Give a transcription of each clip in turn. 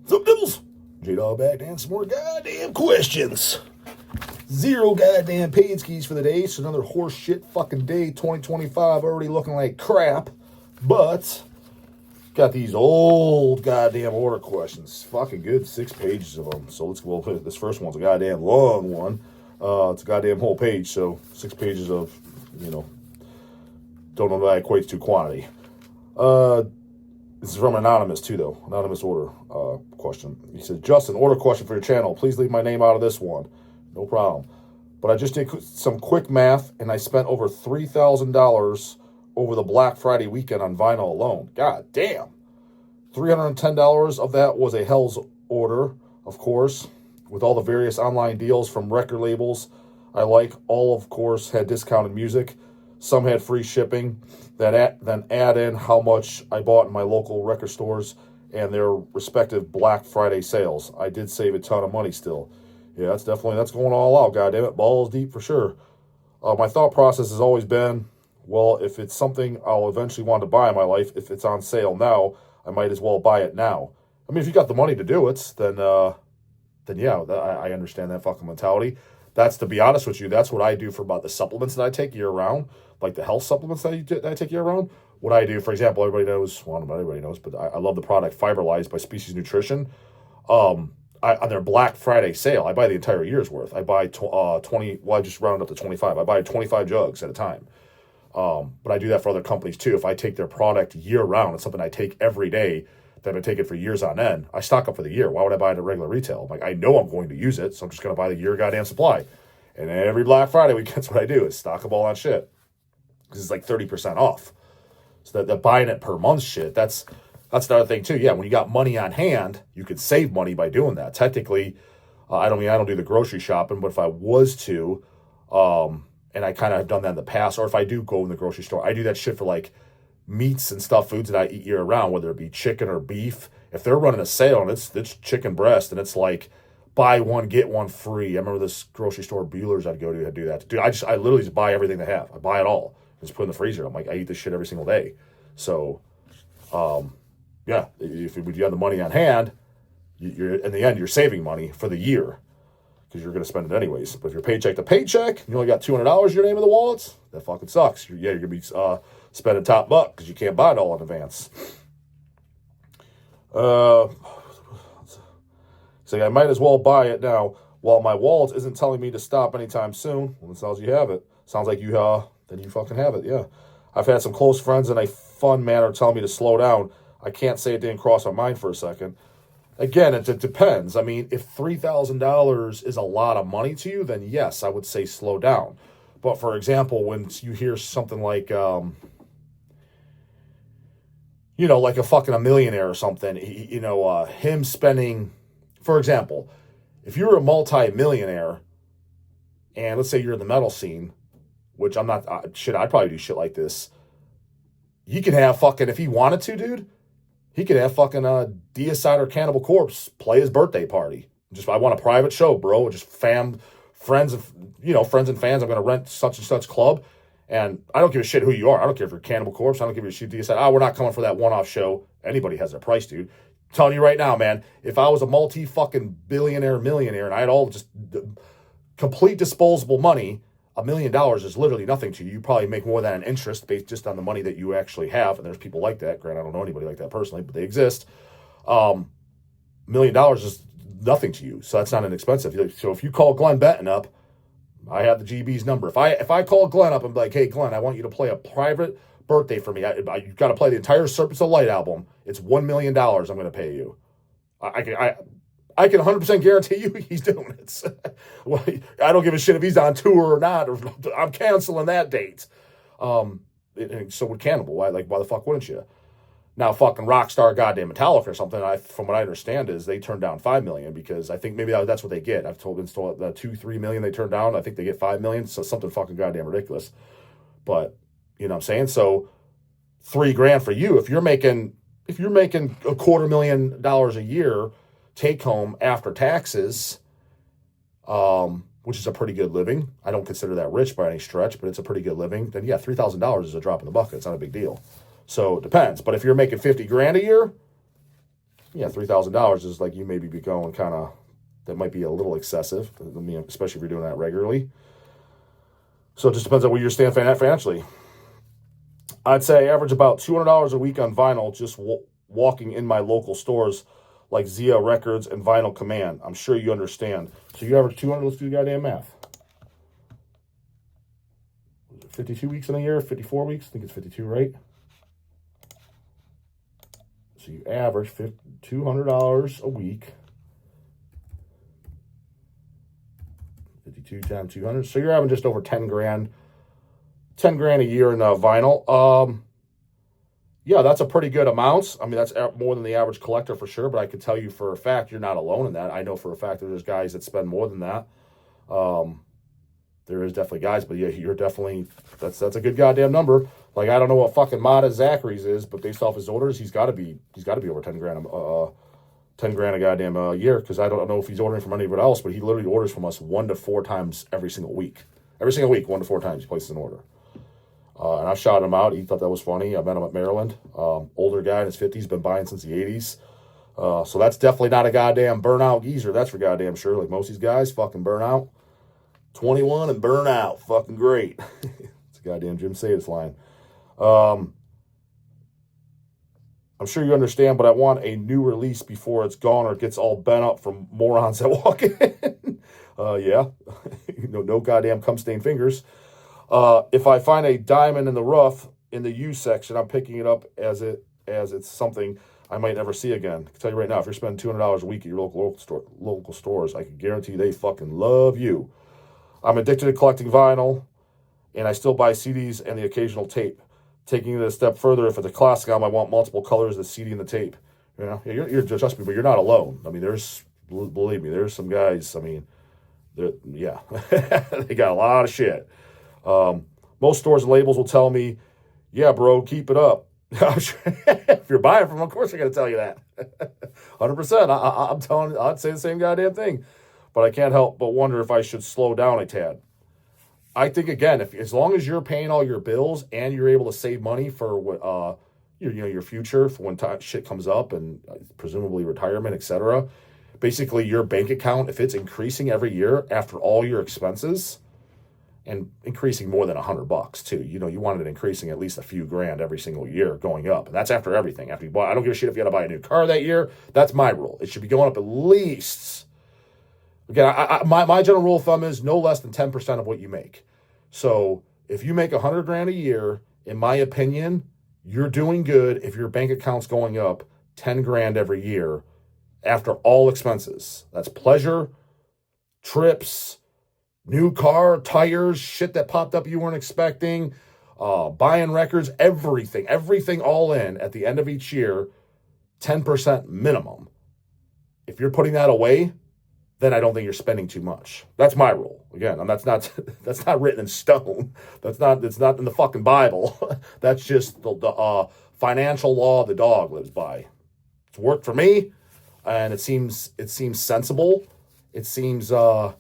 What's up, Devils? J-Dog back to answer some more goddamn questions. 0 goddamn paid skis for the day. It's another horse shit fucking day. 2025 already looking like crap. But got these old goddamn order questions. Fucking good. 6 pages of them. So let's go. This first one's a goddamn long one. It's a goddamn whole page. So 6 pages of, don't know what that equates to quantity. This is from Anonymous, too, though. Anonymous order question. He says, Justin, order question for your channel. Please leave my name out of this one. No problem. But I just did some quick math, and I spent over $3,000 over the Black Friday weekend on vinyl alone. God damn. $310 of that was a Hell's order, of course, with all the various online deals from record labels. I like all, of course, had discounted music. Some had free shipping. Then add in how much I bought in my local record stores and their respective Black Friday sales. I did save a ton of money still. Yeah, that's going all out, goddammit. Balls deep for sure. My thought process has always been, well, if it's something I'll eventually want to buy in my life, if it's on sale now, I might as well buy it now. I mean, if you got the money to do it, then yeah, I understand that fucking mentality. That's, to be honest with you, that's what I do for about the supplements that I take year-round, like the health supplements that I take year-round. What I do, for example, everybody knows, well, not everybody knows, but I love the product Fiberlize by Species Nutrition. On their Black Friday sale, I buy the entire year's worth. I buy 20, well, I just round up to 25. I buy 25 jugs at a time. But I do that for other companies too. If I take their product year-round, it's something I take every day, that I've been taking for years on end, I stock up for the year. Why would I buy it at regular retail? I'm like, I know I'm going to use it, so I'm just going to buy the year goddamn supply. And every Black Friday weekend, that's what I do, is stock up all that shit. Because it's like 30% off. So that buying it per month shit, that's another thing too. Yeah, when you got money on hand, you could save money by doing that. Technically, I don't do the grocery shopping, but if I was to, and I kind of have done that in the past, or if I do go in the grocery store, I do that shit for like meats and stuff, foods that I eat year round, whether it be chicken or beef. If they're running a sale and it's chicken breast and it's like buy one, get one free. I remember this grocery store, Bueller's, I'd go to had do that. Dude, I literally just buy everything they have. I buy it all. Just put it in the freezer. I'm like, I eat this shit every single day. So, yeah, if you have the money on hand, you're in the end, you're saving money for the year because you're going to spend it anyways. But if you're paycheck to paycheck, you only got $200 in your name in the wallets, that fucking sucks. You're going to be spending top buck because you can't buy it all in advance. So I might as well buy it now while my wallet isn't telling me to stop anytime soon. Well, it sounds you have it. Sounds like you then you fucking have it, yeah. I've had some close friends in a fun manner tell me to slow down. I can't say it didn't cross my mind for a second. Again, it depends. I mean, if $3,000 is a lot of money to you, then yes, I would say slow down. But for example, when you hear something like, like a fucking a millionaire or something, him spending, for example, if you're a multi-millionaire and let's say you're in the metal scene, which I'm not, I'd probably do shit like this. You can have fucking, if he wanted to, dude, he could have fucking Deicide or Cannibal Corpse play his birthday party. I want a private show, bro. Just friends and fans. I'm going to rent such and such club. And I don't give a shit who you are. I don't care if you're Cannibal Corpse. I don't give a shit. Deicide. We're not coming for that one-off show. Anybody has their price, dude. I'm telling you right now, man, if I was a multi-fucking-billionaire millionaire and I had all just complete disposable money, $1 million is literally nothing to you. You probably make more than an interest based just on the money that you actually have. And there's people like that. Granted, I don't know anybody like that personally, but they exist. $1 million is nothing to you. So that's not inexpensive. So if you call Glenn Benton up, I have the GB's number. If I call Glenn up and be like, hey, Glenn, I want you to play a private birthday for me. You've got to play the entire Serpents of Light album. It's $1 million I'm going to pay you. I can 100% guarantee you he's doing it. Well, I don't give a shit if he's on tour or not. Or I'm canceling that date. So would Cannibal. Why the fuck wouldn't you? Now, fucking Rockstar goddamn Metallica or something, from what I understand, is they turned down $5 million because I think maybe that's what they get. I've told them the $2-3 million they turned down. I think they get $5 million. So something fucking goddamn ridiculous. But, you know what I'm saying? So $3,000 for you. If you're making $250,000 a year, take home after taxes, which is a pretty good living. I don't consider that rich by any stretch, but it's a pretty good living. Then yeah, $3,000 is a drop in the bucket. It's not a big deal. So it depends. But if you're making $50,000 a year, yeah, $3,000 is like you maybe be going kind of, that might be a little excessive, I mean, especially if you're doing that regularly. So it just depends on where you stand financially. I'd say I average about $200 a week on vinyl just walking in my local stores like Zia Records and Vinyl Command. I'm sure you understand. So you average 200, let's do the goddamn math. 52 weeks in a year, 54 weeks? I think it's 52, right? So you average $200 a week. 52 times 200. So you're having just over 10 grand. 10 grand a year in vinyl. Yeah, that's a pretty good amount. I mean, that's more than the average collector for sure, but I can tell you for a fact you're not alone in that. I know for a fact that there's guys that spend more than that. There is definitely guys, but yeah, you're definitely, that's a good goddamn number. Like, I don't know what fucking Mata Zachary's is, but based off his orders, he's got to be over 10 grand, 10 grand a goddamn year, because I don't know if he's ordering from anybody else, but he literally orders from us 1 to 4 times every single week. Every single week, 1 to 4 times he places an order. And I shot him out. He thought that was funny. I met him at Maryland. Older guy in his 50s, been buying since the 80s. So that's definitely not a goddamn burnout geezer. That's for goddamn sure. Like most of these guys, fucking burn out. 21 and burn out. Fucking great. It's a goddamn Jim Sadis line. I'm sure you understand, but I want a new release before it's gone or it gets all bent up from morons that walk in. Yeah. No goddamn cum stained fingers. If I find a diamond in the rough in the U section, I'm picking it up as it's something I might never see again. I can tell you right now, if you're spending $200 a week at your local stores, I can guarantee they fucking love you. I'm addicted to collecting vinyl, and I still buy CDs and the occasional tape. Taking it a step further, if it's a classic album, I want multiple colors, the CD and the tape. You know, you're trust me, but you're not alone. I mean, believe me, there's some guys. I mean, yeah, they got a lot of shit. Most stores and labels will tell me, yeah, bro, keep it up. If you're buying from them, of course they're going to tell you that. 100%. I'm telling you, I'd say the same goddamn thing. But I can't help but wonder if I should slow down a tad. I think, again, as long as you're paying all your bills and you're able to save money for your future, for when shit comes up and presumably retirement, etc. Basically, your bank account, if it's increasing every year after all your expenses, and increasing more than $100 too. You know, you wanted it increasing at least a few grand every single year going up. And that's after everything. After you buy, I don't give a shit if you got to buy a new car that year. That's my rule. It should be going up at least. Again, my general rule of thumb is no less than 10% of what you make. So if you make 100 grand a year, in my opinion, you're doing good if your bank account's going up 10 grand every year after all expenses. That's pleasure, trips, new car, tires, shit that popped up you weren't expecting, buying records, everything all in at the end of each year, 10% minimum. If you're putting that away, then I don't think you're spending too much. That's my rule. Again, that's not written in stone. It's not in the fucking Bible. That's just the financial law the dog lives by. It's worked for me, and it seems sensible. It seems so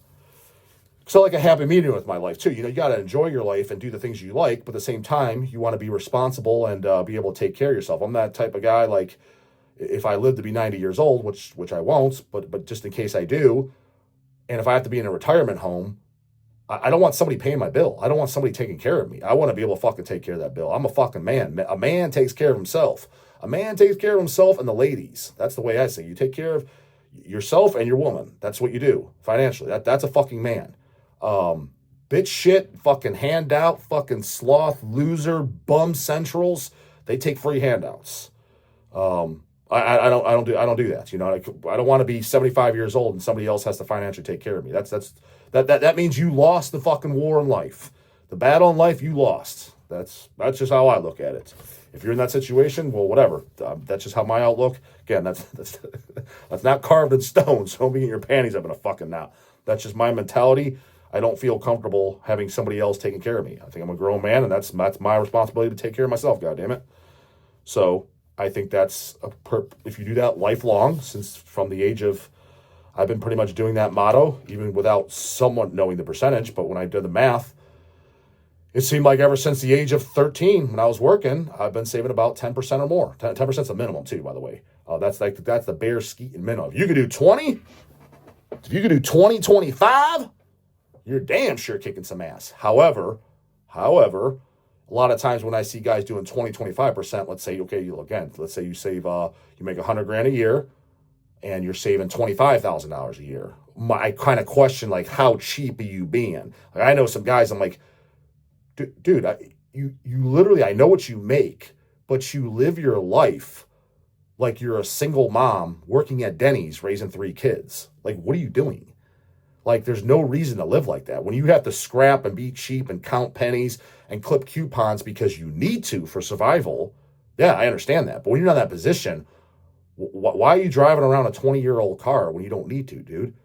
like a happy medium with my life too. You know, you got to enjoy your life and do the things you like, but at the same time, you want to be responsible and be able to take care of yourself. I'm that type of guy. Like, if I live to be 90 years old, which I won't, but just in case I do, and if I have to be in a retirement home, I don't want somebody paying my bill. I don't want somebody taking care of me. I want to be able to fucking take care of that bill. I'm a fucking man. A man takes care of himself. A man takes care of himself and the ladies. That's the way I say. You take care of yourself and your woman. That's what you do financially. That's a fucking man. Bitch shit, fucking handout, fucking sloth, loser, bum centrals. They take free handouts. I don't do that. You know, I don't want to be 75 years old and somebody else has to financially take care of me. That means you lost the fucking war in life. The battle in life, you lost. That's just how I look at it. If you're in that situation, well, whatever. That's just how my outlook. Again, that's not carved in stone. So don't be in your panties up in a fucking knot. That's just my mentality. I don't feel comfortable having somebody else taking care of me. I think I'm a grown man, and that's my responsibility to take care of myself. God damn it. So I think that's if you do that lifelong, since from the age of, I've been pretty much doing that motto, even without someone knowing the percentage. But when I did the math, It seemed like ever since the age of 13, when I was working, I've been saving about 10% or more. 10% is the minimum too, by the way. That's the bare skeeting minimum. If you could do 20, if you could do 20, 25, you're damn sure kicking some ass. However, a lot of times when I see guys doing 20, 25%, let's say, okay, again, let's say you save, you make $100,000 a year and you're saving $25,000 a year. I kind of question, like, how cheap are you being? Like, I know some guys, I'm like, dude, you literally, I know what you make, but you live your life like you're a single mom working at Denny's raising 3 kids. Like, what are you doing? Like, there's no reason to live like that. When you have to scrap and be cheap and count pennies and clip coupons because you need to for survival, yeah, I understand that. But when you're in that position, why are you driving around a 20-year-old car when you don't need to, dude?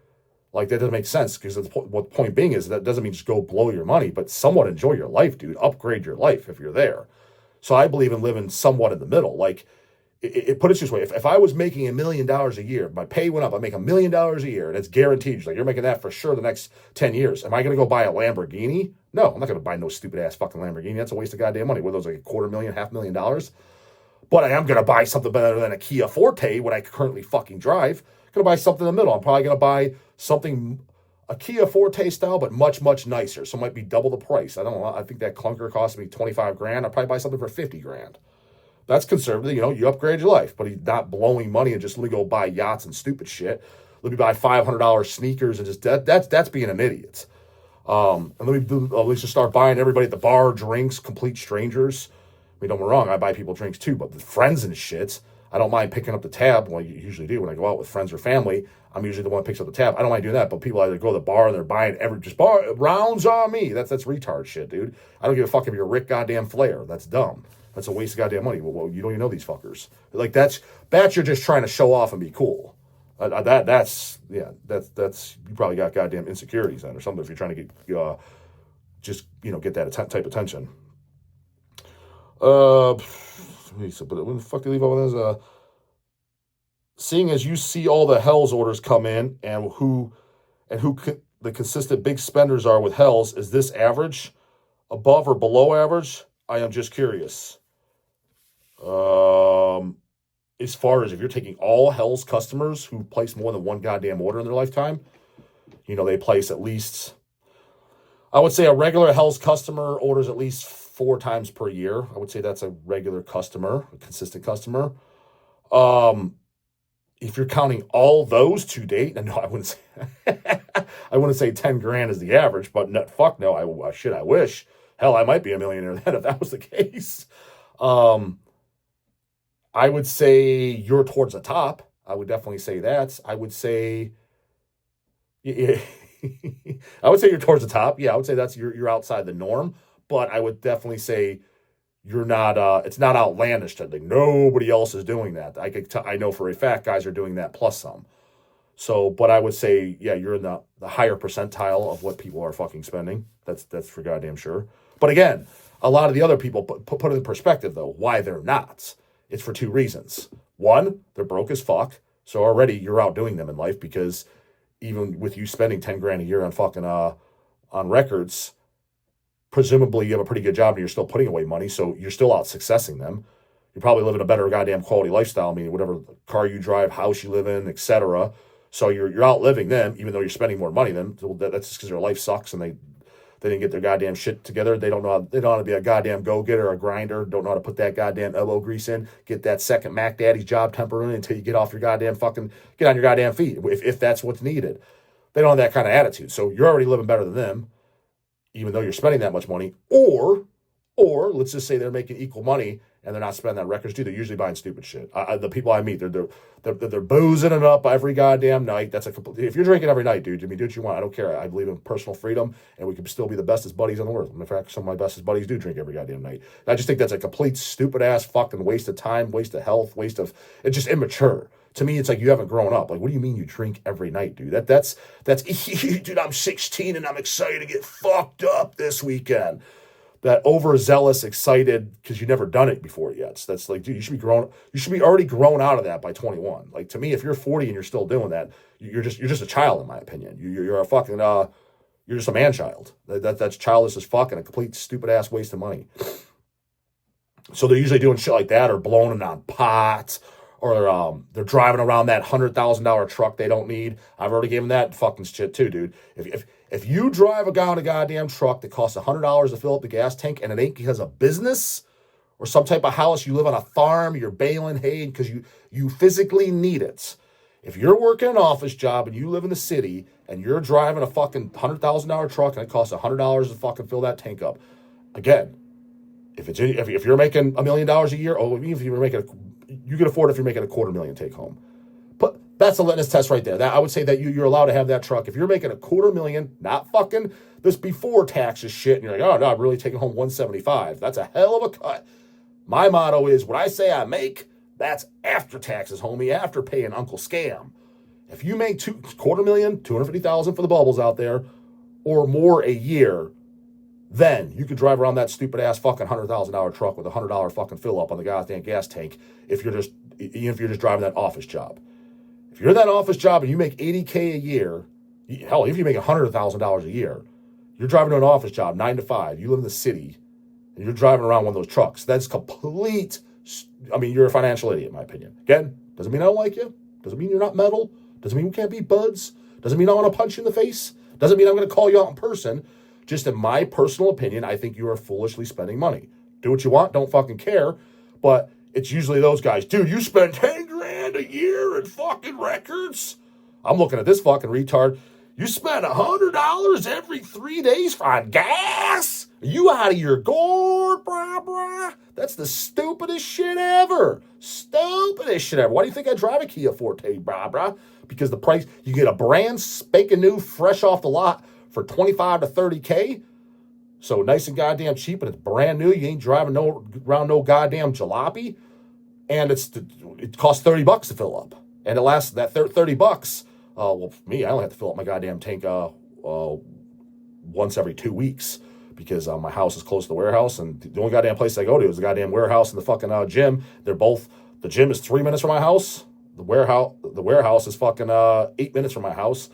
Like, that doesn't make sense, because what the point being is that doesn't mean just go blow your money, but somewhat enjoy your life, dude. Upgrade your life if you're there. So I believe in living somewhat in the middle. Like, put it this way, if I was making $1 million a year, my pay went up, I make $1 million a year, and it's guaranteed. Like, you're making that for sure the next 10 years. Am I going to go buy a Lamborghini? No, I'm not going to buy no stupid ass fucking Lamborghini. That's a waste of goddamn money. What are those, like $250,000, $500,000? But I am going to buy something better than a Kia Forte, what I currently fucking drive. I'm going to buy something in the middle. I'm probably going to buy something, a Kia Forte style, but much, much nicer. So it might be double the price. I don't know. I think that clunker cost me $25,000. I'll probably buy something for $50,000. That's conservative. You upgrade your life, but he's not blowing money and just let me go buy yachts and stupid shit. Let me buy $500 sneakers and just that's being an idiot. And let's just start buying everybody at the bar drinks, complete strangers. I mean, don't get me wrong, I buy people drinks too, but with friends and shit, I don't mind picking up the tab. Well, you usually do when I go out with friends or family. I'm usually the one that picks up the tab. I don't mind doing that, but people either go to the bar and they're buying rounds on me. That's retard shit, dude. I don't give a fuck if you're Rick goddamn Flair. That's dumb. That's a waste of goddamn money. Well, you don't even know these fuckers. Like, that's you're just trying to show off and be cool. That's you probably got goddamn insecurities then or something if you're trying to get get that type of attention. But when the fuck do you leave all this? Seeing as you see all the Hells orders come in and who the consistent big spenders are with Hells, is this average, above or below average? I am just curious. As far as if you're taking all Hells customers who place more than one goddamn order in their lifetime, they place at least, I would say a regular Hells customer orders at least 4 times per year. I would say that's a regular customer, a consistent customer. If you're counting all those to date, and no, I wouldn't say, I wouldn't say $10,000 is the average, but no, fuck no, I wish. Hell, I might be a millionaire then if that was the case. I would say you're towards the top. I would definitely say that. I would say, yeah, I would say you're towards the top. Yeah, I would say that's you're outside the norm. But I would definitely say you're not. It's not outlandish to think nobody else is doing that. I know for a fact guys are doing that plus some. So, but I would say, yeah, you're in the higher percentile of what people are fucking spending. That's for goddamn sure. But again, a lot of the other people put it in perspective though. Why they're not? It's for 2 reasons. One, they're broke as fuck. So already you're outdoing them in life, because even with you spending $10,000 a year on fucking on records, presumably you have a pretty good job and you're still putting away money, so you're still out successing them. You're probably living a better goddamn quality lifestyle. I mean, whatever car you drive, house you live in, etc. So you're outliving them, even though you're spending more money than them. That's just because their life sucks and they didn't get their goddamn shit together. They don't know how to be a goddamn go-getter or a grinder. Don't know how to put that goddamn elbow grease in. Get that second Mac Daddy's job temporarily until you get off your goddamn get on your goddamn feet, if that's what's needed. They don't have that kind of attitude. So you're already living better than them, even though you're spending that much money. Or let's just say they're making equal money and they're not spending that records too. They're usually buying stupid shit. The people I meet, they're boozing it up every goddamn night. That's if you're drinking every night, dude, I mean, do what you want. I don't care. I believe in personal freedom, and we can still be the bestest buddies in the world. In fact, some of my bestest buddies do drink every goddamn night. I just think that's a complete stupid ass fucking waste of time, waste of health, it's just immature. To me, it's like you haven't grown up. Like, what do you mean you drink every night, dude? That's dude, I'm 16 and I'm excited to get fucked up this weekend. That overzealous, excited because you've never done it before yet. So that's like, dude, you should be already grown out of that by 21. Like, to me, if you're 40 and you're still doing that, you're just a child, in my opinion. You're a fucking You're just a man-child. That's childish as fuck and a complete stupid-ass waste of money. So they're usually doing shit like that or blowing them on pots or they're driving around that $100,000 truck they don't need. I've already given that fucking shit too, dude. If you drive a guy in a goddamn truck that costs $100 to fill up the gas tank and it ain't because of business or some type of house, you live on a farm, you're baling hay because you physically need it. If you're working an office job and you live in the city and you're driving a fucking $100,000 truck and it costs $100 to fucking fill that tank up, again, if you're making $1 million a year, or even if you're making you can afford it if you're making $250,000 take home. But that's a litmus test right there. That I would say that you're allowed to have that truck if you're making $250,000, not fucking this before taxes shit, and you're like, oh no, I'm really taking home $175,000. That's a hell of a cut. My motto is, what I say I make, that's after taxes, homie, after paying Uncle Scam. If you make $250,000, $250,000 for the bubbles out there, or more a year, then you could drive around that stupid ass fucking $100,000 truck with a $100 fucking fill up on the goddamn gas tank. Even if you're just driving that office job. If you're in that office job and you make $80K a year, hell, if you make $100,000 a year, you're driving to an office job 9 to 5. You live in the city, and you're driving around one of those trucks. That's complete. I mean, you're a financial idiot, in my opinion. Again, doesn't mean I don't like you. Doesn't mean you're not metal. Doesn't mean we can't be buds. Doesn't mean I want to punch you in the face. Doesn't mean I'm going to call you out in person. Just in my personal opinion, I think you are foolishly spending money. Do what you want, don't fucking care. But it's usually those guys. Dude, you spend 10 grand a year in fucking records? I'm looking at this fucking retard. You spend $100 every 3 days on gas? Are you out of your gourd, brah? That's the stupidest shit ever. Stupidest shit ever. Why do you think I drive a Kia Forte, brah? Because the price, you get a brand spanking new, fresh off the lot for 25 to 30K. So nice and goddamn cheap, and it's brand new. You ain't driving around no goddamn jalopy. And it costs $30 to fill up. And it lasts that $30. Well, for me, I only have to fill up my goddamn tank once every 2 weeks because my house is close to the warehouse, and the only goddamn place I go to is the goddamn warehouse and the fucking gym. The gym is 3 minutes from my house. The warehouse is fucking 8 minutes from my house.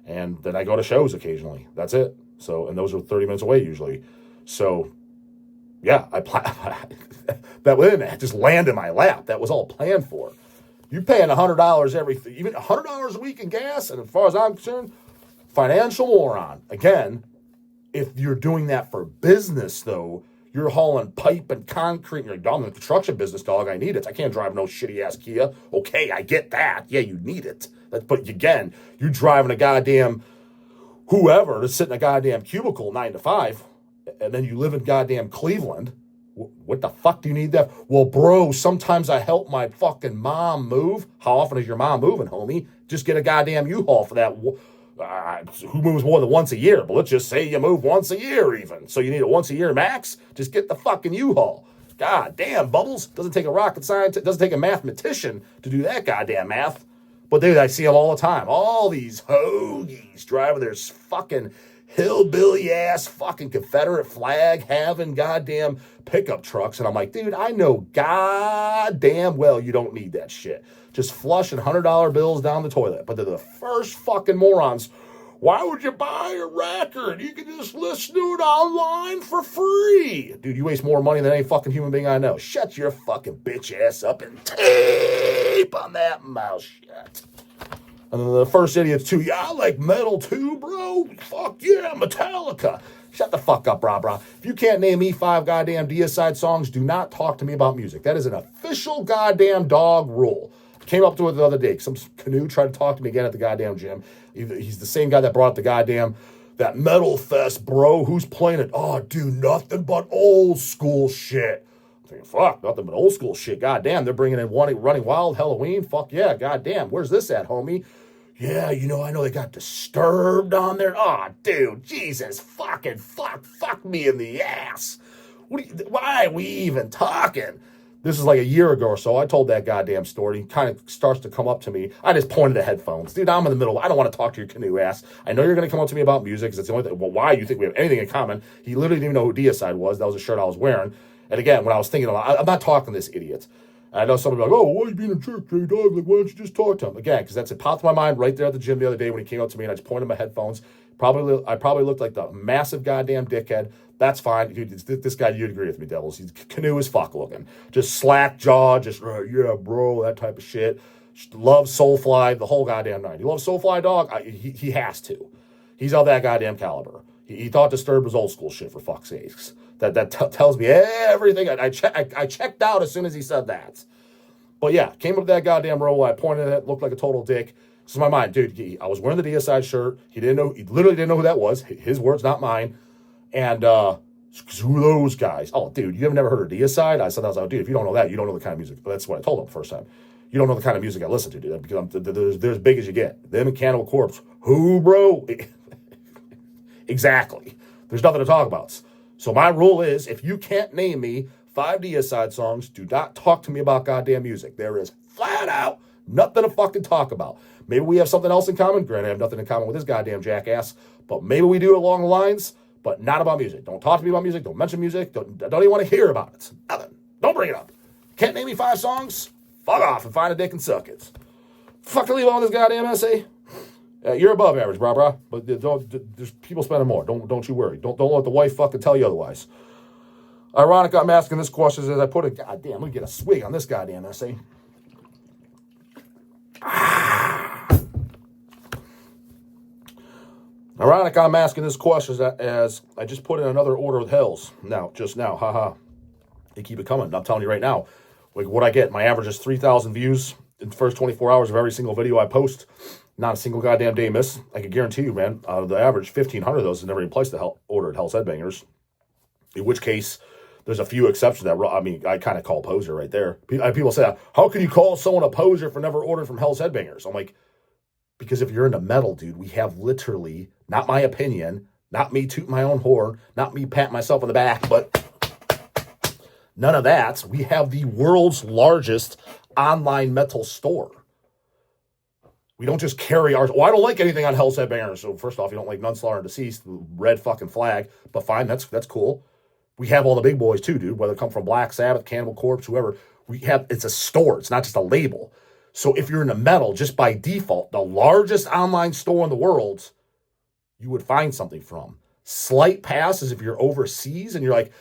And then I go to shows occasionally. That's it. So, and those are 30 minutes away usually. So, yeah, that just landed in my lap. That was all planned for. You're paying $100 even $100 a week in gas, and as far as I'm concerned, financial moron. Again, if you're doing that for business, though, you're hauling pipe and concrete, and you're like, I'm in the construction business, dog. I need it. I can't drive no shitty-ass Kia. Okay, I get that. Yeah, you need it. But again, you're driving a goddamn whoever to sit in a goddamn cubicle 9 to 5, and then you live in goddamn Cleveland. What the fuck do you need that? Well, bro, sometimes I help my fucking mom move. How often is your mom moving, homie? Just get a goddamn U-Haul for that. Who moves more than once a year? But let's just say you move once a year even. So you need it once a year max? Just get the fucking U-Haul. God damn, Bubbles. Doesn't take a rocket scientist. Doesn't take a mathematician to do that goddamn math. But dude, I see them all the time. All these hoagies driving their fucking hillbilly ass fucking Confederate flag having goddamn pickup trucks. And I'm like, dude, I know goddamn well you don't need that shit. Just flushing $100 bills down the toilet. But they're the first fucking morons. Why would you buy a record? You can just listen to it online for free. Dude, you waste more money than any fucking human being I know. Shut your fucking bitch ass up and tape on that mouth shut. And then the first idiots too. Yeah, I like metal too, bro. Fuck yeah, Metallica. Shut the fuck up, brah. If you can't name me 5 goddamn Deicide songs, do not talk to me about music. That is an official goddamn dog rule. Came up to it the other day. Some canoe tried to talk to me again at the goddamn gym. He's the same guy that brought up the goddamn, that metal fest, bro. Who's playing it? Oh, dude, nothing but old school shit. I'm thinking, fuck, nothing but old school shit. Goddamn, they're bringing in Running Wild, Halloween. Fuck yeah, goddamn. Where's this at, homie? Yeah, I know they got Disturbed on there. Oh, dude, Jesus, fuck me in the ass. Why are we even talking? This is like a year ago or so. I told that goddamn story. He kind of starts to come up to me. I just pointed at headphones. Dude, I'm in the middle. I don't want to talk to your canoe ass. I know you're going to come up to me about music because it's the only thing. Well, why? You think we have anything in common? He literally didn't even know who Deicide was. That was a shirt I was wearing. And again, when I was thinking, I'm not talking to this idiot. And I know somebody like, oh, why are you being a jerk, J Dog? Like, why don't you just talk to him? Again, because it popped in my mind right there at the gym the other day when he came up to me and I just pointed at my headphones. I probably looked like the massive goddamn dickhead. That's fine. Dude, this guy, you'd agree with me, Devils. He's canoe as fuck looking. Just slack jaw, just, yeah, bro, that type of shit. Loves Soulfly, the whole goddamn night. He loves Soulfly, dog. He has to. He's of that goddamn caliber. He thought Disturbed was old school shit, for fuck's sakes. That tells me everything. I checked out as soon as he said that. But yeah, came up with that goddamn roll. I pointed at it, looked like a total dick. This is my mind, dude. I was wearing the Deicide shirt. He literally didn't know who that was. His words, not mine. And who are those guys? Oh, dude, you have never heard of Deicide? I was like, dude, if you don't know that, you don't know the kind of music. That's what I told him the first time. You don't know the kind of music I listen to, dude. Because they're as big as you get. Them and Cannibal Corpse. Who, bro? Exactly. There's nothing to talk about. So my rule is, if you can't name me 5 Deicide songs, do not talk to me about goddamn music. There is flat out nothing to fucking talk about. Maybe we have something else in common. Granted, I have nothing in common with this goddamn jackass. But maybe we do along the lines, but not about music. Don't talk to me about music. Don't mention music. Don't even want to hear about it. Nothing. Don't bring it up. Can't name me 5 songs? Fuck off and find a dick and suck it. Fuck to leave on this goddamn essay. You're above average, brah. But there's people spending more. Don't you worry. Don't let the wife fucking tell you otherwise. Ironic, I'm asking this question as I put it. Goddamn, let me get a swig on this goddamn essay. Ironic, I'm asking this question as I just put in another order with Hells. Just now, haha. They keep it coming. I'm telling you right now. Like what I get, my average is 3,000 views in the first 24 hours of every single video I post. Not a single goddamn day miss. I can guarantee you, man, out of the average, 1,500 of those has never even placed the order at Hell's Headbangers. In which case, there's a few exceptions that, I kind of call poser right there. People say, how can you call someone a poser for never ordering from Hell's Headbangers? I'm like, because if you're into metal, dude, we have literally, not my opinion, not me tooting my own horn, not me patting myself on the back, but none of that. We have the world's largest online metal store. We don't just carry ours. I don't like anything on Hell's Headbangers. So first off, you don't like Nunslaughter and Deceased, red fucking flag. But fine, that's cool. We have all the big boys too, dude. Whether it come from Black Sabbath, Cannibal Corpse, whoever. It's a store. It's not just a label. So if you're into metal, just by default, the largest online store in the world, you would find something from. Slight pass is if you're overseas and you're like,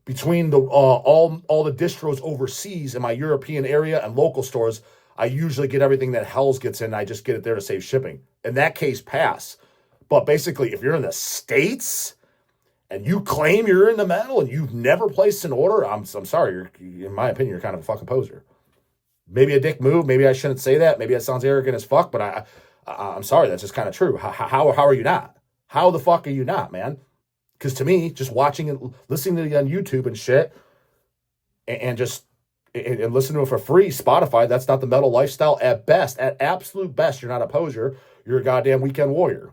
between the all the distros overseas in my European area and local stores, I usually get everything that Hell's gets in. I just get it there to save shipping. In that case, pass. But basically, if you're in the States and you claim you're into metal and you've never placed an order, I'm sorry. In my opinion, you're kind of a fucking poser. Maybe a dick move. Maybe I shouldn't say that. Maybe that sounds arrogant as fuck. But I'm sorry. That's just kind of true. How are you not? How the fuck are you not, man? Because to me, just watching and listening to it on YouTube and shit, and listening to it for free, Spotify, that's not the metal lifestyle at best. At absolute best, you're not a poser. You're a goddamn weekend warrior.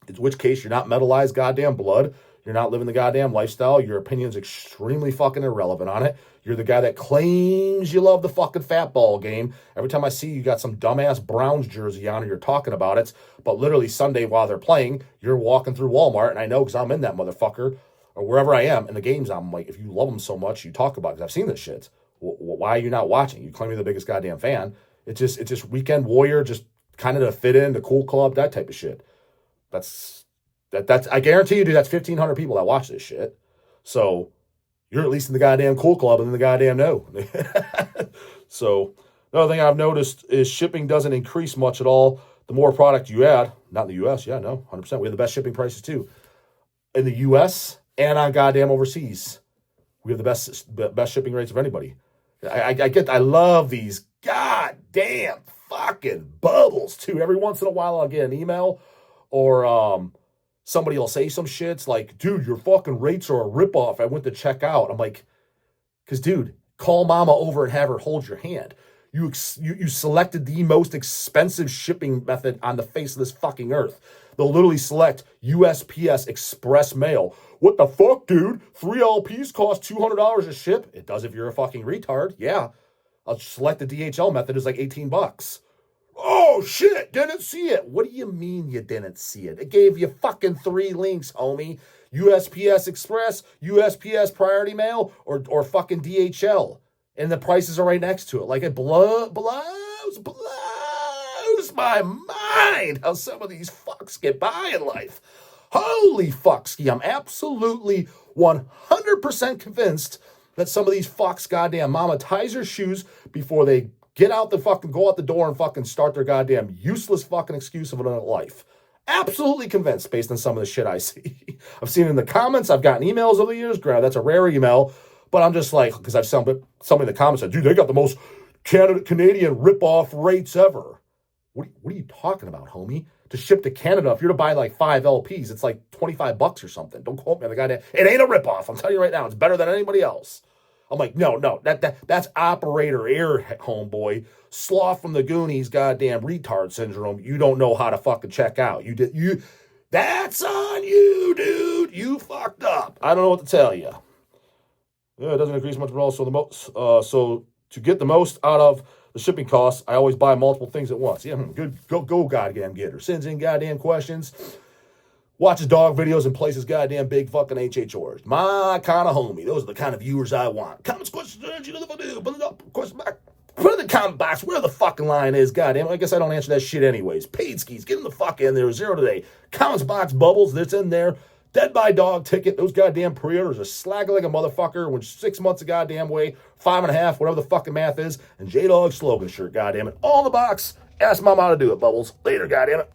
In which case, you're not metalized goddamn blood. You're not living the goddamn lifestyle. Your opinion's extremely fucking irrelevant on it. You're the guy that claims you love the fucking fat ball game. Every time I see you got some dumbass Browns jersey on and you're talking about it, but literally Sunday while they're playing, you're walking through Walmart, and I know because I'm in that motherfucker, or wherever I am in the games, I'm like, if you love them so much, you talk about it, because I've seen this shit. Why are you not watching? You claim you're the biggest goddamn fan. It's just weekend warrior, just kind of to fit in, the cool club, that type of shit. That's I guarantee you, dude, that's 1,500 people that watch this shit. So you're at least in the goddamn cool club and in the goddamn no. So another thing I've noticed is shipping doesn't increase much at all. The more product you add, not in the U.S., yeah, no, 100%. We have the best shipping prices too. In the U.S. and on goddamn overseas, we have the best shipping rates of anybody. I love these goddamn fucking bubbles too. Every once in a while I'll get an email or somebody will say some shits like, dude, your fucking rates are a ripoff. I went to check out. I'm like, because dude, call mama over and have her hold your hand. You selected the most expensive shipping method on the face of this fucking earth. They'll literally select USPS Express Mail. What the fuck, dude? 3 LPs cost $200 a ship? It does if you're a fucking retard. Yeah. I'll select the DHL method. It's like $18. Oh, shit. Didn't see it. What do you mean you didn't see it? It gave you fucking 3 links, homie. USPS Express, USPS Priority Mail, or fucking DHL. And the prices are right next to it. Like, it blows my mind how some of these fuck fucks get by in life. Holy fuck, Ski. I'm absolutely 100% convinced that some of these fucks goddamn mama ties their shoes before they go out the door and fucking start their goddamn useless fucking excuse of another life. Absolutely convinced based on some of the shit I see. I've seen it in the comments. I've gotten emails over the years. Granted, that's a rare email, but I'm just like, because I've somebody in the comments said, dude, they got the most Canadian rip-off rates ever. What are you talking about, homie? To ship to Canada, if you're to buy like 5 LPs, it's like $25 or something. Don't quote me on the goddamn. It ain't a ripoff. I'm telling you right now, it's better than anybody else. I'm like, no, that's operator air, homeboy. Sloth from the Goonies, goddamn retard syndrome. You don't know how to fucking check out. That's on you, dude. You fucked up. I don't know what to tell you. Yeah, it doesn't increase much, but also the most. So to get the most out of the shipping costs, I always buy multiple things at once. Yeah, good. Go, goddamn getter. Sends in goddamn questions. Watches dog videos and places goddamn big fucking HH orders. My kind of homie. Those are the kind of viewers I want. Comments, questions, you know what I do. Put it up, question back. Put it in the comment box where the fucking line is, goddamn. I guess I don't answer that shit anyways. Paid skis, get in the fuck in there. 0 today. Comments box bubbles, that's in there. Dead by Dog ticket. Those goddamn pre-orders are slacking like a motherfucker. When 6 months a goddamn way, 5.5, whatever the fucking math is. And J-Dog slogan shirt, goddamn it. All in the box. Ask mom how to do it, Bubbles. Later, goddamn it.